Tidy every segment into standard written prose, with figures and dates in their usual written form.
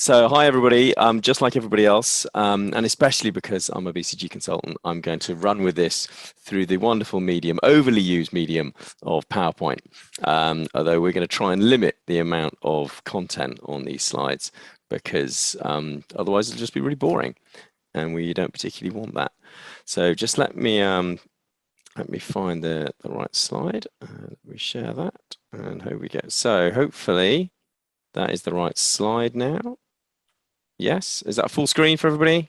So hi everybody, just like everybody else, and especially because I'm a BCG consultant, I'm going to run with this through the wonderful medium, overly used medium of PowerPoint. Although we're going to try and limit the amount of content on these slides because otherwise it'll just be really boring, and we don't particularly want that. So just let me find the right slide. We share that, and here we go. So hopefully that is the right slide now. Yes, is that full screen for everybody?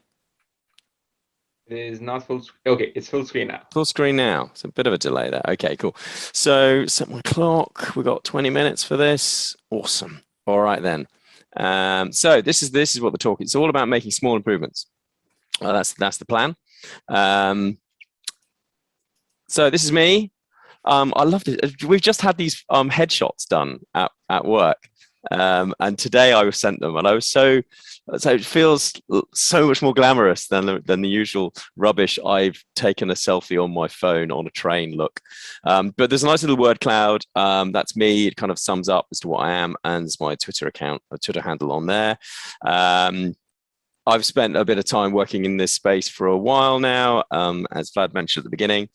It is not full screen. Okay, it's full screen now. Full screen now. It's a bit of a delay there. Okay, cool. So set my clock. We've got 20 minutes for this. Awesome. All right then. So this is what the talk is. It's all about making small improvements. That's the plan. So this is me. I love this. We've just had these headshots done at work. And today I was sent them, and I was so it feels so much more glamorous than the usual rubbish I've taken a selfie on my phone on a train look. But there's a nice little word cloud. That's me. It kind of sums up as to what I am, and it's my Twitter account, a Twitter handle on there. I've spent a bit of time working in this space for a while now, as Vlad mentioned at the beginning.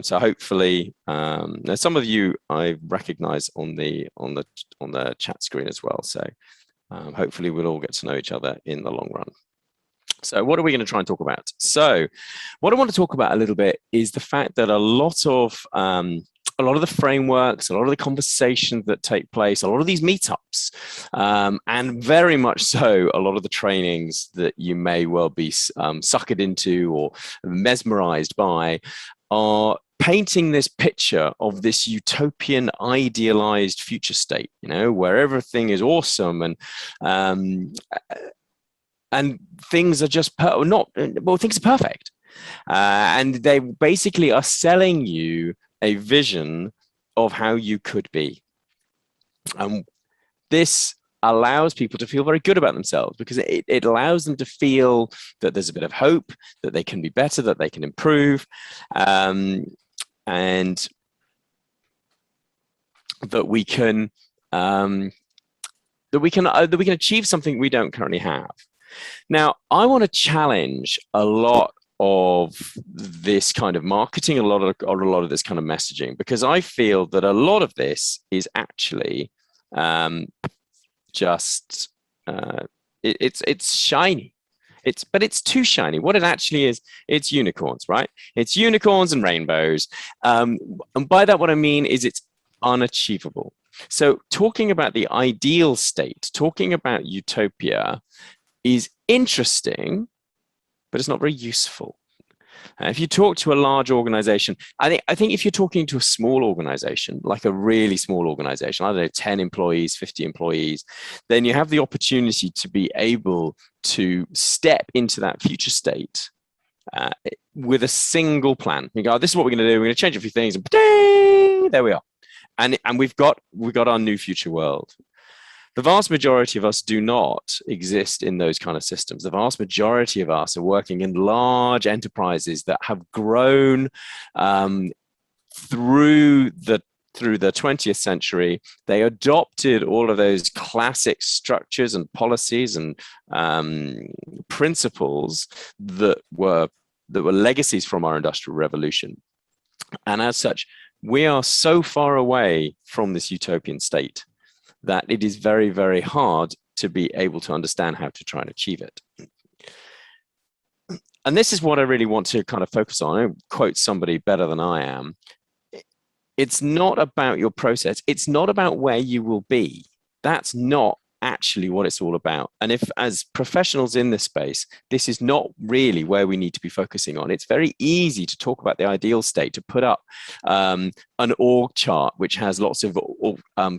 So hopefully, some of you I recognize on the chat screen as well. So hopefully we'll all get to know each other in the long run. So what are we going to try and talk about? So what I want to talk about a little bit is the fact that a lot of the frameworks, a lot of the conversations that take place, a lot of these meetups, and very much so, a lot of the trainings that you may well be suckered into or mesmerized by are painting this picture of this utopian, idealized future state, where everything is awesome and things are just things are perfect. And they basically are selling you a vision of how you could be. This allows people to feel very good about themselves because it allows them to feel that there's a bit of hope, that they can be better, that they can improve, and that we can achieve something we don't currently have. Now, I want to challenge a lot of this kind of marketing, a lot of this kind of messaging, because I feel that a lot of this is actually it's shiny. But it's too shiny. What it actually is, it's unicorns, right? It's unicorns and rainbows. And by that, what I mean is it's unachievable. So talking about the ideal state, talking about utopia is interesting, but it's not very useful. If you talk to a large organization, I think if you're talking to a small organization, like a really small organization, I don't know, 10 employees, 50 employees, then you have the opportunity to be able to step into that future state with a single plan. You go, this is what we're going to do. We're going to change a few things, and there we are. And we've got our new future world. The vast majority of us do not exist in those kind of systems. The vast majority of us are working in large enterprises that have grown through the 20th century. They adopted all of those classic structures and policies and principles that were legacies from our industrial revolution. And as such, we are so far away from this utopian state that it is very, very hard to be able to understand how to try and achieve it. And this is what I really want to kind of focus on. I quote somebody better than I am. It's not about your process. It's not about where you will be. That's not actually what it's all about. And if, as professionals in this space, this is not really where we need to be focusing on, it's very easy to talk about the ideal state, to put up an org chart which has lots of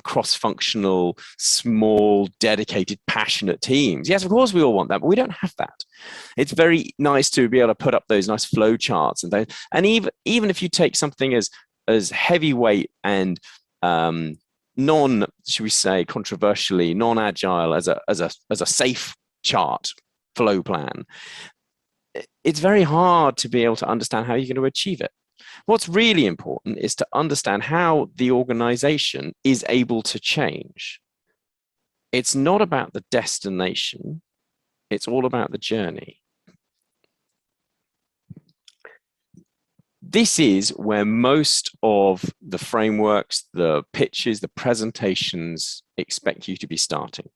cross-functional, small, dedicated, passionate teams. Yes, of course we all want that, but we don't have that. It's very nice to be able to put up those nice flow charts and even if you take something as heavyweight and should we say, controversially, non-agile as a safe chart flow plan, it's very hard to be able to understand how you're going to achieve it. What's really important is to understand how the organization is able to change. it's not about the destination, it's all about the journey. This is where most of the frameworks, the pitches, the presentations expect you to be starting.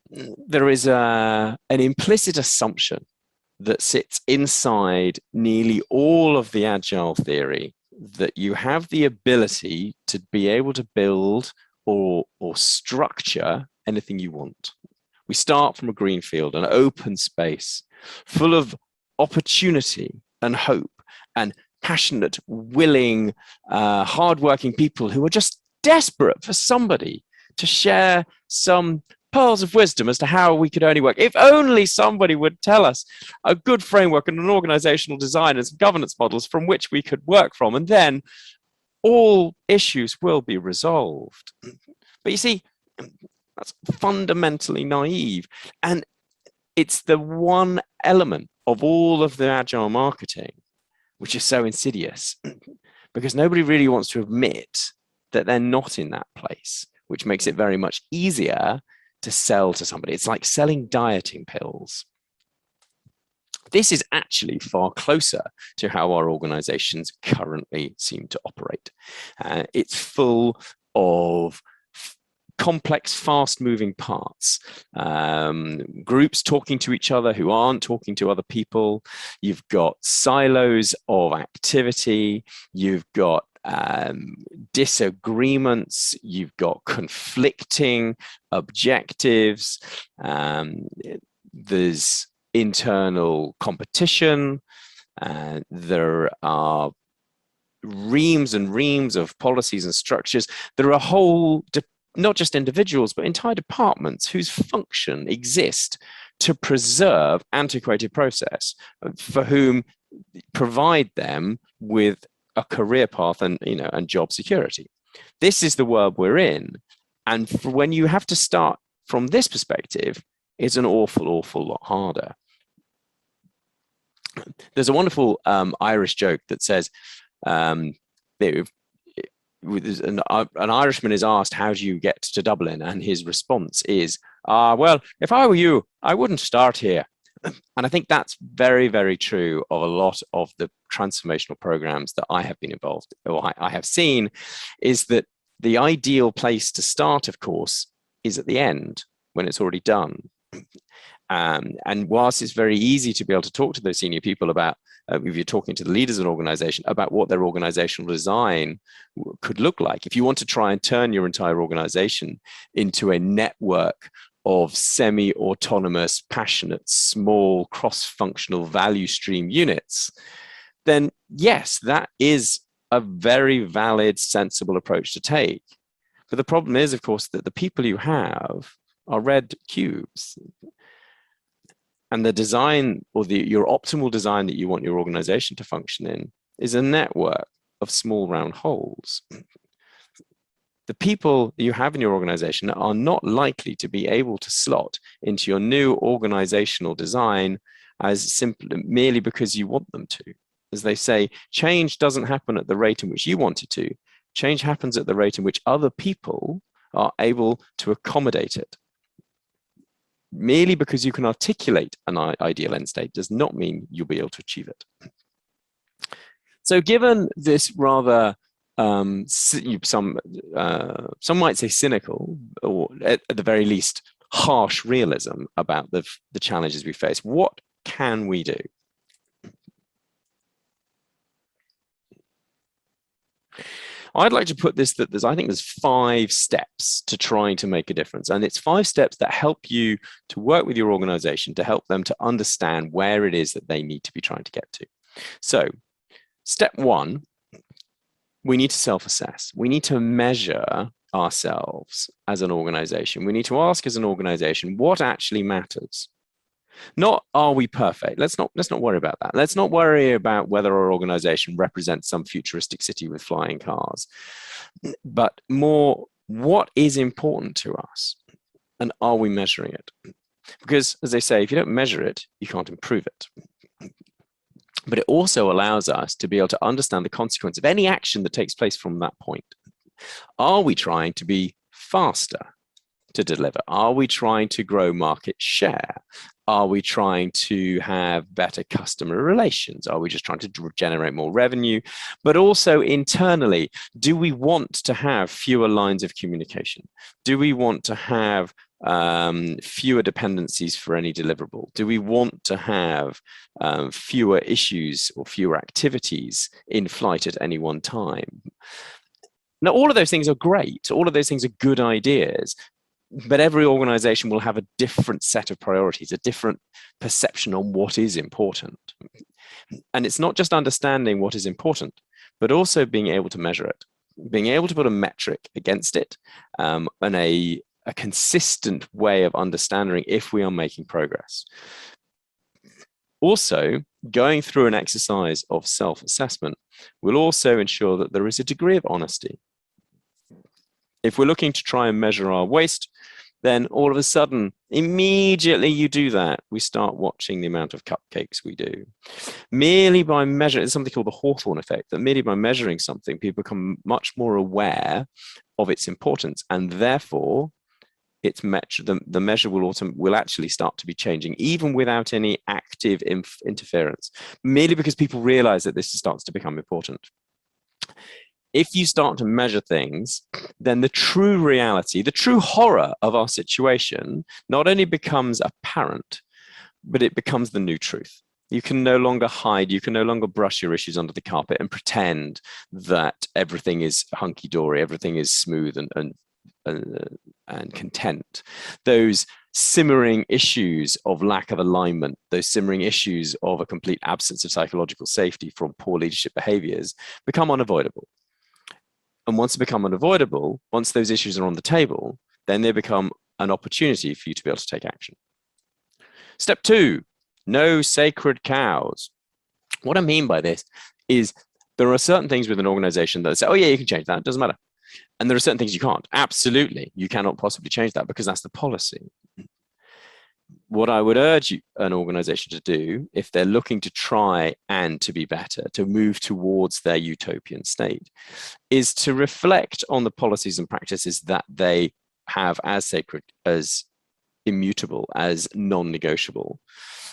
There is an implicit assumption that sits inside nearly all of the Agile theory that you have the ability to be able to build or structure anything you want. We start from a green field, an open space full of opportunity and hope and passionate, willing, hardworking people who are just desperate for somebody to share some pearls of wisdom as to how we could only work. If only somebody would tell us a good framework and an organizational design and some governance models from which we could work from, and then all issues will be resolved. But you see, that's fundamentally naive. And it's the one element of all of the Agile marketing which is so insidious, because nobody really wants to admit that they're not in that place, which makes it very much easier to sell to somebody. It's like selling dieting pills. This is actually far closer to how our organizations currently seem to operate. It's full of complex, fast-moving parts, groups talking to each other who aren't talking to other people. You've got silos of activity. You've got disagreements. You've got conflicting objectives. There's internal competition. There are reams and reams of policies and structures. There are a whole not just individuals, but entire departments whose function exist to preserve antiquated process, for whom provide them with a career path and job security. This is the world we're in, and when you have to start from this perspective, it's an awful lot harder. There's a wonderful Irish joke that says, an Irishman is asked, how do you get to Dublin? And his response is, well, if I were you, I wouldn't start here. And I think that's very, very true of a lot of the transformational programs that I have been involved in, or I have seen, is that the ideal place to start, of course, is at the end when it's already done. And whilst it's very easy to be able to talk to those senior people about, if you're talking to the leaders of an organization, about what their organizational design could look like, if you want to try and turn your entire organization into a network of semi-autonomous, passionate, small, cross-functional value stream units, then yes, that is a very valid, sensible approach to take. But the problem is, of course, that the people you have are red cubes. And the design, or your optimal design that you want your organization to function in, is a network of small round holes. The people you have in your organization are not likely to be able to slot into your new organizational design as simply merely because you want them to. As they say, change doesn't happen at the rate in which you want it to. Change happens at the rate in which other people are able to accommodate it. Merely because you can articulate an ideal end state does not mean you'll be able to achieve it. So given this rather, some might say cynical, or at the very least harsh realism about the challenges we face, what can we do? I'd like to put this that I think there's 5 steps to trying to make a difference. And it's 5 steps that help you to work with your organization to help them to understand where it is that they need to be trying to get to. So step 1, we need to self-assess. We need to measure ourselves as an organization. We need to ask as an organization what actually matters. Not, are we perfect? Let's not worry about that. Let's not worry about whether our organization represents some futuristic city with flying cars, but more, what is important to us, and are we measuring it? Because, as they say, if you don't measure it, you can't improve it. But it also allows us to be able to understand the consequence of any action that takes place from that point. Are we trying to be faster? to deliver? Are we trying to grow market share? Are we trying to have better customer relations? Are we just trying to generate more revenue? But also internally, do we want to have fewer lines of communication? Do we want to have fewer dependencies for any deliverable? Do we want to have fewer issues or fewer activities in flight at any one time? Now, all of those things are great. All of those things are good ideas, but every organization will have a different set of priorities, a different perception on what is important. And it's not just understanding what is important, but also being able to measure it, being able to put a metric against it, and a consistent way of understanding if we are making progress. Also, going through an exercise of self-assessment will also ensure that there is a degree of honesty. If we're looking to try and measure our waste, then all of a sudden, immediately you do that, we start watching the amount of cupcakes we do. Merely by measuring, it's something called the Hawthorne effect, that merely by measuring something, people become much more aware of its importance, and therefore, the measure will actually start to be changing, even without any active interference, merely because people realize that this starts to become important. If you start to measure things, then the true reality, the true horror of our situation not only becomes apparent, but it becomes the new truth. You can no longer hide, you can no longer brush your issues under the carpet and pretend that everything is hunky-dory, everything is smooth and content. Those simmering issues of lack of alignment, those simmering issues of a complete absence of psychological safety from poor leadership behaviors become unavoidable. And once they become unavoidable, once those issues are on the table, then they become an opportunity for you to be able to take action. Step 2, no sacred cows. What I mean by this is there are certain things with an organization that say, oh yeah, you can change that, it doesn't matter. And there are certain things you can't. Absolutely, you cannot possibly change that because that's the policy. What I would urge an organization to do, if they're looking to try and to be better, to move towards their utopian state, is to reflect on the policies and practices that they have as sacred, as immutable, as non-negotiable,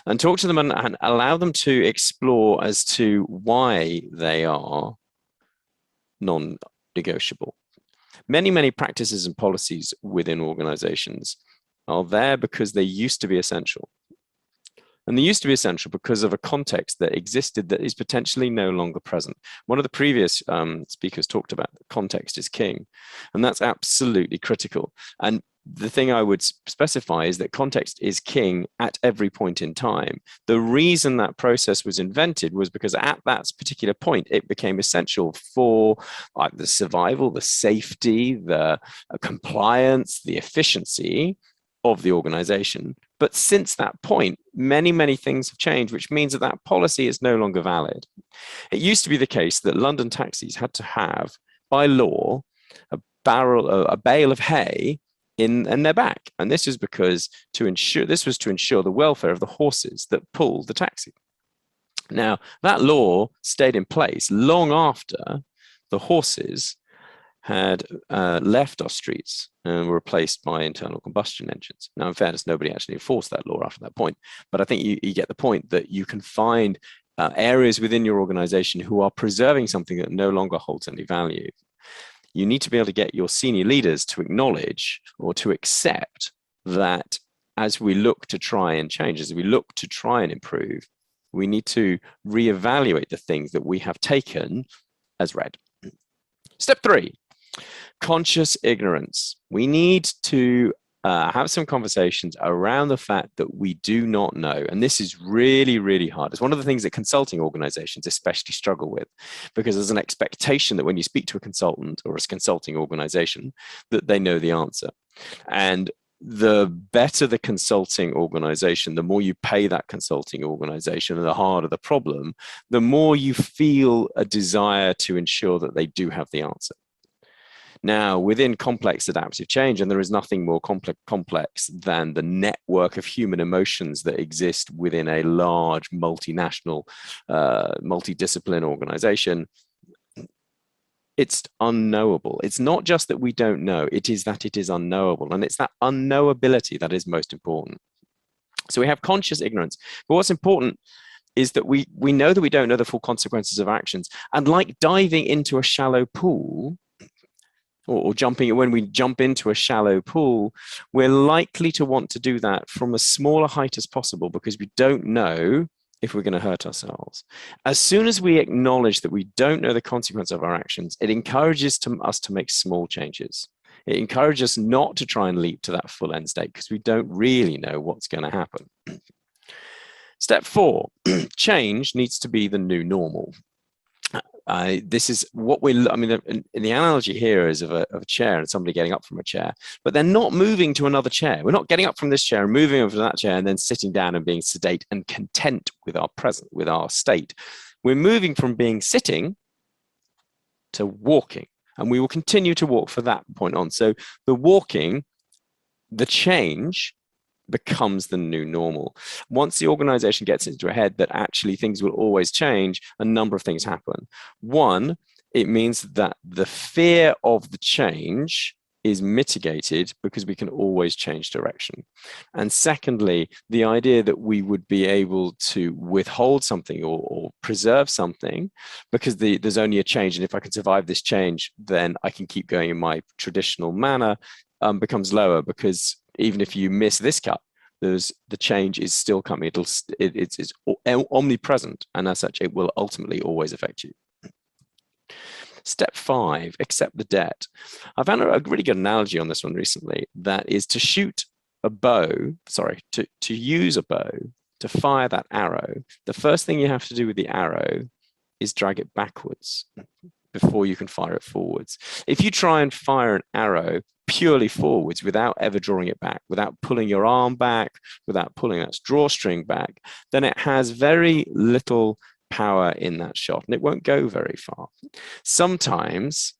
and talk to them and allow them to explore as to why they are non-negotiable. Many practices and policies within organizations are there because they used to be essential. And they used to be essential because of a context that existed that is potentially no longer present. One of the previous speakers talked about context is king, and that's absolutely critical. And the thing I would specify is that context is king at every point in time. The reason that process was invented was because at that particular point, it became essential for the survival, the safety, the compliance, the efficiency of the organization. But since that point, many things have changed, which means that that policy is no longer valid. It used to be the case that London taxis had to have, by law, a bale of hay in their back. And this is because this was to ensure the welfare of the horses that pulled the taxi. Now, that law stayed in place long after the horses had left our streets and were replaced by internal combustion engines. Now, in fairness, nobody actually enforced that law after that point. But I think you get the point that you can find areas within your organization who are preserving something that no longer holds any value. You need to be able to get your senior leaders to acknowledge or to accept that as we look to try and change, as we look to try and improve, we need to reevaluate the things that we have taken as read. Step 3. Conscious ignorance. We need to have some conversations around the fact that we do not know. And this is really hard. It's one of the things that consulting organizations especially struggle with, because there's an expectation that when you speak to a consultant or a consulting organization, that they know the answer. And the better the consulting organization, the more you pay that consulting organization and the harder the problem, the more you feel a desire to ensure that they do have the answer. Now, within complex adaptive change, and there is nothing more complex than the network of human emotions that exist within a large multinational, multidiscipline organization, it's unknowable. It's not just that we don't know, it is that it is unknowable. And it's that unknowability that is most important. So we have conscious ignorance. But what's important is that we know that we don't know the full consequences of actions. And like diving into a shallow pool, or jumping, when we jump into a shallow pool, we're likely to want to do that from as small a height as possible because we don't know if we're going to hurt ourselves. As soon as we acknowledge that we don't know the consequence of our actions, it encourages us to make small changes. It encourages us not to try and leap to that full end state because we don't really know what's going to happen. Step 4, change needs to be the new normal. This is what I mean, the analogy here is of a chair and somebody getting up from a chair, but they're not moving to another chair. We're not getting up from this chair and moving over to that chair and then sitting down and being sedate and content with our state. We're moving from being sitting to walking, and we will continue to walk for that point on. So the walking, the change, becomes the new normal. Once the organization gets into a head that actually things will always change, a number of things happen. One, it means that the fear of the change is mitigated because we can always change direction. And secondly, the idea that we would be able to withhold something or preserve something because there's only a change, and if I can survive this change, then I can keep going in my traditional manner, becomes lower, because even if you miss this cut, the change is still coming. It's omnipresent, and as such, it will ultimately always affect you. Step 5, accept the debt. I found a really good analogy on this one recently. That is to shoot a bow, to use a bow, to fire that arrow. The first thing you have to do with the arrow is drag it backwards before you can fire it forwards. If you try and fire an arrow purely forwards without ever drawing it back, without pulling your arm back, without pulling that drawstring back, then it has very little power in that shot and it won't go very far. Sometimes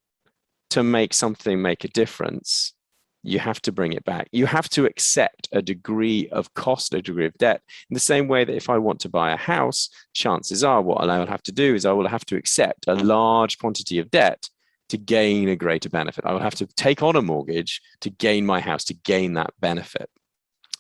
to make something make a difference, you have to bring it back. You have to accept a degree of cost, a degree of debt. In the same way that if I want to buy a house, chances are what I will have to do is I will have to accept a large quantity of debt to gain a greater benefit. I will have to take on a mortgage to gain my house, to gain that benefit.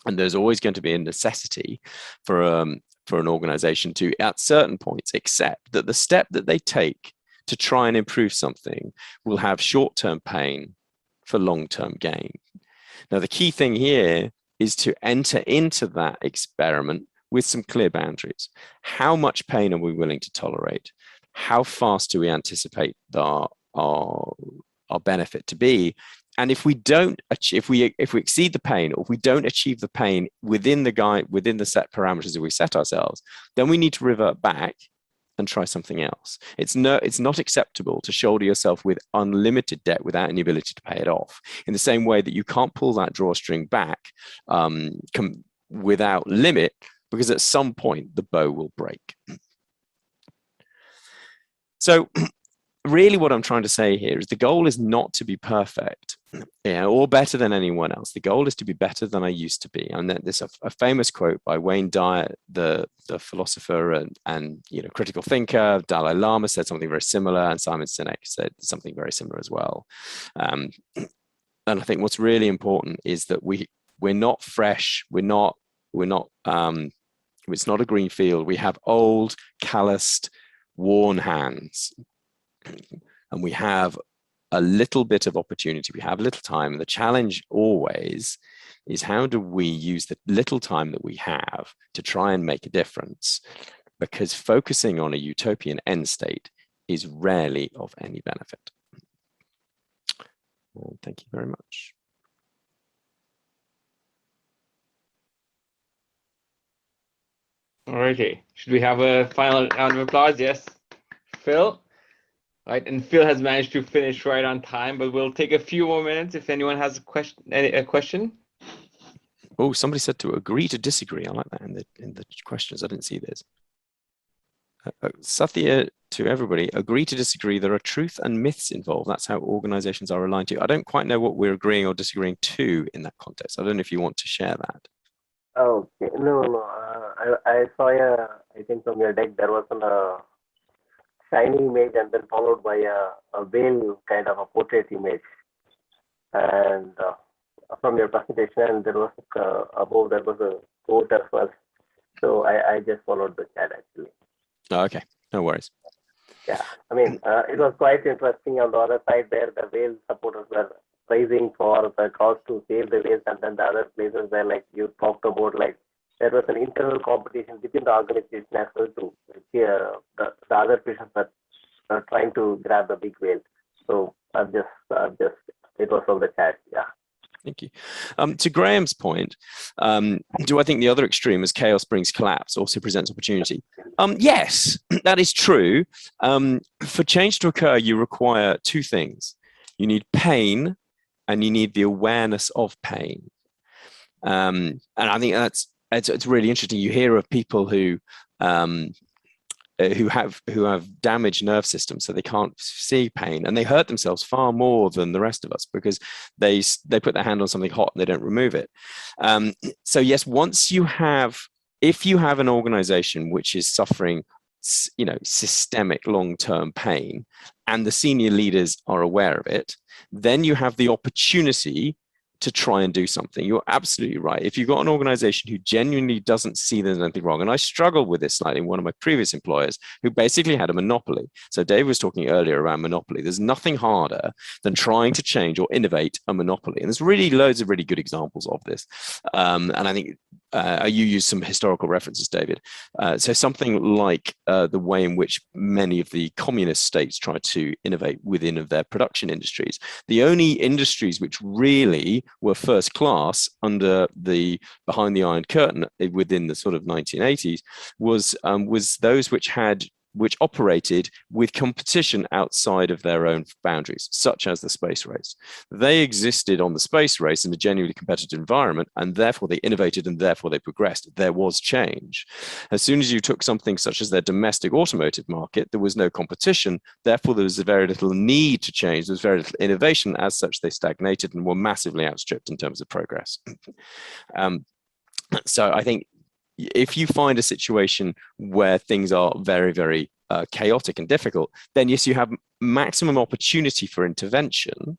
And there's always going to be a necessity for an organization to, at certain points, accept that the step that they take to try and improve something will have short-term pain for long-term gain. Now, the key thing here is to enter into that experiment with some clear boundaries. How much pain are we willing to tolerate? How fast do we anticipate our benefit to be? And if we don't if we exceed the pain, or if we don't achieve the pain within the set parameters that we set ourselves, then we need to revert back and try something else. It's not acceptable to shoulder yourself with unlimited debt without any ability to pay it off. In the same way that you can't pull that drawstring back without limit, because at some point the bow will break. So really what I'm trying to say here is the goal is not to be perfect, or better than anyone else. The goal is to be better than I used to be. And there's a famous quote by Wayne Dyer, the philosopher and critical thinker. Dalai Lama said something very similar, and Simon Sinek said something very similar as well. And I think what's really important is that we're not fresh. We're not. It's not a green field. We have old, calloused, worn hands. And we have a little bit of opportunity. We have little time. And the challenge always is, how do we use the little time that we have to try and make a difference? Because focusing on a utopian end state is rarely of any benefit. Well, thank you very much. All righty. Should we have a final round of applause? Yes. Phil? Right, and Phil has managed to finish right on time, but we'll take a few more minutes if anyone has a question. Oh, somebody said to agree to disagree. I like that in the questions. I didn't see this. Satya, to everybody, agree to disagree. There are truth and myths involved. That's how organizations are aligned to. I don't quite know what we're agreeing or disagreeing to in that context. I don't know if you want to share that. Okay, no. I saw I think from your deck there was a shiny image and then followed by a whale kind of a portrait image. And from your presentation, and there was above there was a quote as well. So I just followed the chat actually. Oh, okay, no worries. Yeah, I mean, it was quite interesting. On the other side there, the whale supporters were praising for the cause to save the whales, and then the other places where, like you talked about, like there was an internal competition within the organization as well to the other patients that are trying to grab the big whale. So I've just it was from the chat. Yeah. Thank you. To Graham's point, do I think the other extreme, as chaos brings collapse, also presents opportunity? Yes, that is true. For change to occur, you require two things. You need pain, and you need the awareness of pain. And I think it's really interesting. You hear of people who have damaged nerve systems, so they can't see pain, and they hurt themselves far more than the rest of us because they put their hand on something hot and they don't remove it. So yes, if you have an organization which is suffering, systemic long-term pain, and the senior leaders are aware of it, then you have the opportunity to try and do something. You're absolutely right. If you've got an organization who genuinely doesn't see there's anything wrong, and I struggled with this slightly in one of my previous employers who basically had a monopoly. So Dave was talking earlier around monopoly. There's nothing harder than trying to change or innovate a monopoly. And there's really loads of really good examples of this. And I think you used some historical references, David. So something like the way in which many of the communist states tried to innovate within of their production industries. The only industries which really were first class under the behind the Iron Curtain within the sort of 1980s was those which operated with competition outside of their own boundaries, such as the space race. They existed on the space race in a genuinely competitive environment, and therefore they innovated and therefore they progressed. There was change. As soon as you took something such as their domestic automotive market, there was no competition. Therefore, there was very little need to change. There was very little innovation. As such, they stagnated and were massively outstripped in terms of progress. So I think if you find a situation where things are very, very chaotic and difficult, then yes, you have maximum opportunity for intervention,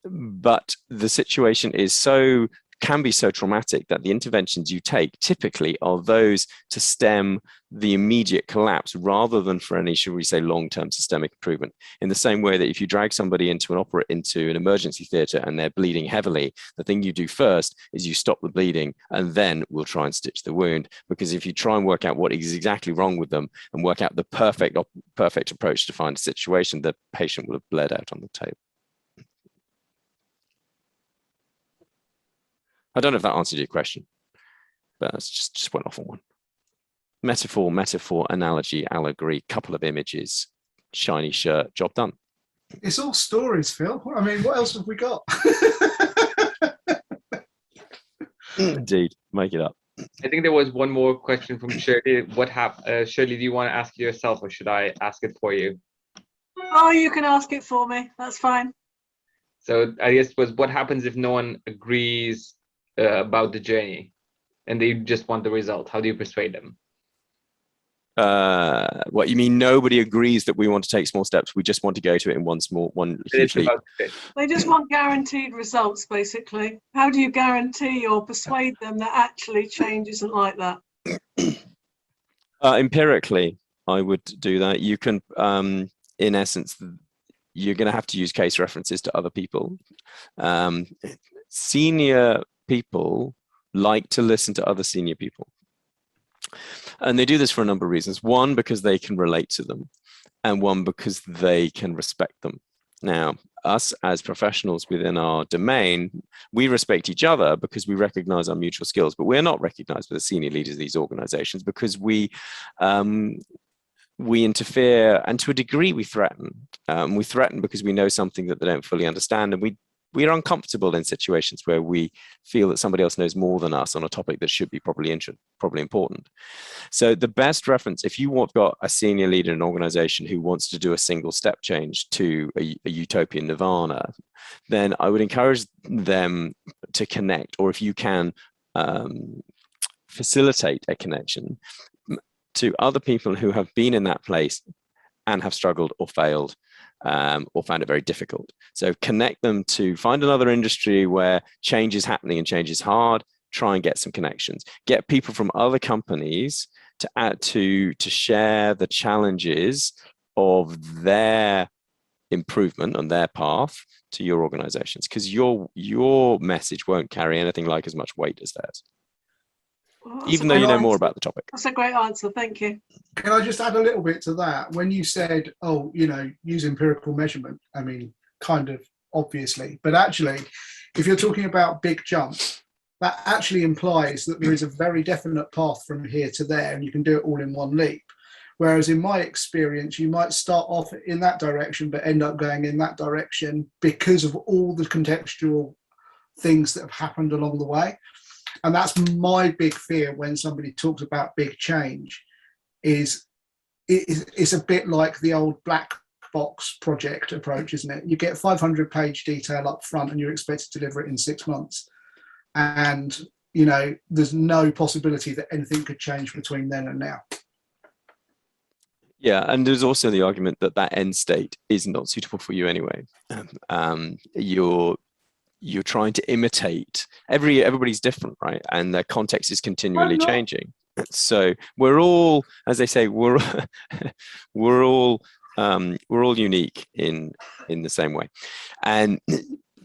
but the situation can be so traumatic that the interventions you take typically are those to stem the immediate collapse rather than for any, should we say, long-term systemic improvement. In the same way that if you drag somebody into an emergency theatre and they're bleeding heavily, the thing you do first is you stop the bleeding and then we'll try and stitch the wound. Because if you try and work out what is exactly wrong with them and work out the perfect approach to find a situation, the patient will have bled out on the table. I don't know if that answered your question, but it's just went off on one. Metaphor, analogy, allegory, couple of images, shiny shirt, job done. It's all stories, Phil. I mean, what else have we got? Indeed, make it up. I think there was one more question from Shirley. What happened? Shirley, do you want to ask it yourself or should I ask it for you? Oh, you can ask it for me. That's fine. So I guess what happens if no one agrees about the journey and they just want the result? How do you persuade them? What you mean? Nobody agrees that we want to take small steps. We just want to go to it in one huge leap. They just want guaranteed results, basically. How do you guarantee or persuade them that actually change isn't like that? Empirically, I would do that. You can, in essence, you're going to have to use case references to other people. Senior people like to listen to other senior people. And they do this for a number of reasons. One, because they can relate to them, and one, because they can respect them. Now, us as professionals within our domain, we respect each other because we recognize our mutual skills, but we're not recognized by the senior leaders of these organizations because we interfere, and to a degree we threaten. We threaten because we know something that they don't fully understand, and we are uncomfortable in situations where we feel that somebody else knows more than us on a topic that should be probably important. So the best reference, if you've got a senior leader in an organization who wants to do a single step change to a utopian nirvana, then I would encourage them to connect, or if you can facilitate a connection to other people who have been in that place and have struggled or failed or found it very difficult. So connect them to find another industry where change is happening and change is hard. Try and get some connections. Get people from other companies to add to share the challenges of their improvement on their path to your organizations, because your message won't carry anything like as much weight as theirs, Well, even though you know more about the topic. That's a great answer. Thank you. Can I just add a little bit to that? When you said, oh, use empirical measurement, I mean, kind of obviously, but actually, if you're talking about big jumps, that actually implies that there is a very definite path from here to there, and you can do it all in one leap. Whereas in my experience, you might start off in that direction, but end up going in that direction because of all the contextual things that have happened along the way. And that's my big fear when somebody talks about big change, is it's a bit like the old black box project approach, isn't it? You get 500-page detail up front and you're expected to deliver it in 6 months. And, there's no possibility that anything could change between then and now. Yeah, and there's also the argument that that end state is not suitable for you anyway. You're trying to imitate. Everybody's different, right? And their context is continually changing. So we're all, as they say, we're all unique in the same way, and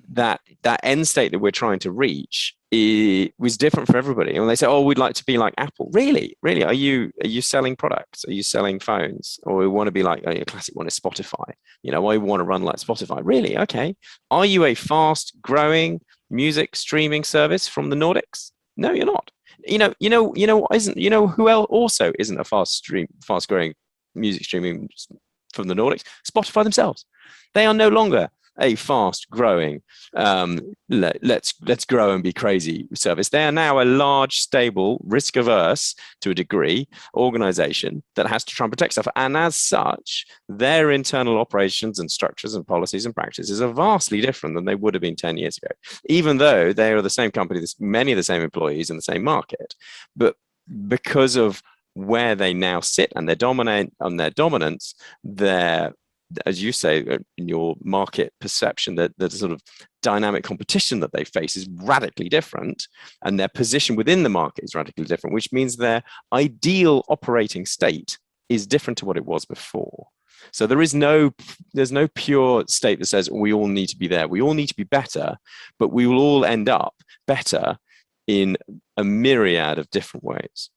that end state that we're trying to reach was different for everybody. And when they say, "Oh, we'd like to be like Apple," really, are you selling products? Are you selling phones? Or we want to be like a classic one is Spotify. I want to run like Spotify. Really? Okay. Are you a fast-growing music streaming service from the Nordics? No, you're not. Who else also isn't a fast-growing music streaming from the Nordics? Spotify themselves. They are no longer a fast-growing, let's grow and be crazy service. They are now a large, stable, risk-averse to a degree organization that has to try and protect stuff. And as such, their internal operations and structures and policies and practices are vastly different than they would have been 10 years ago, even though they are the same company, many of the same employees in the same market. But because of where they now sit and their dominance, as you say, in your market perception, that the sort of dynamic competition that they face is radically different, and their position within the market is radically different, which means their ideal operating state is different to what it was before. So there's no pure state that says we all need to be there. We all need to be better, but we will all end up better in a myriad of different ways.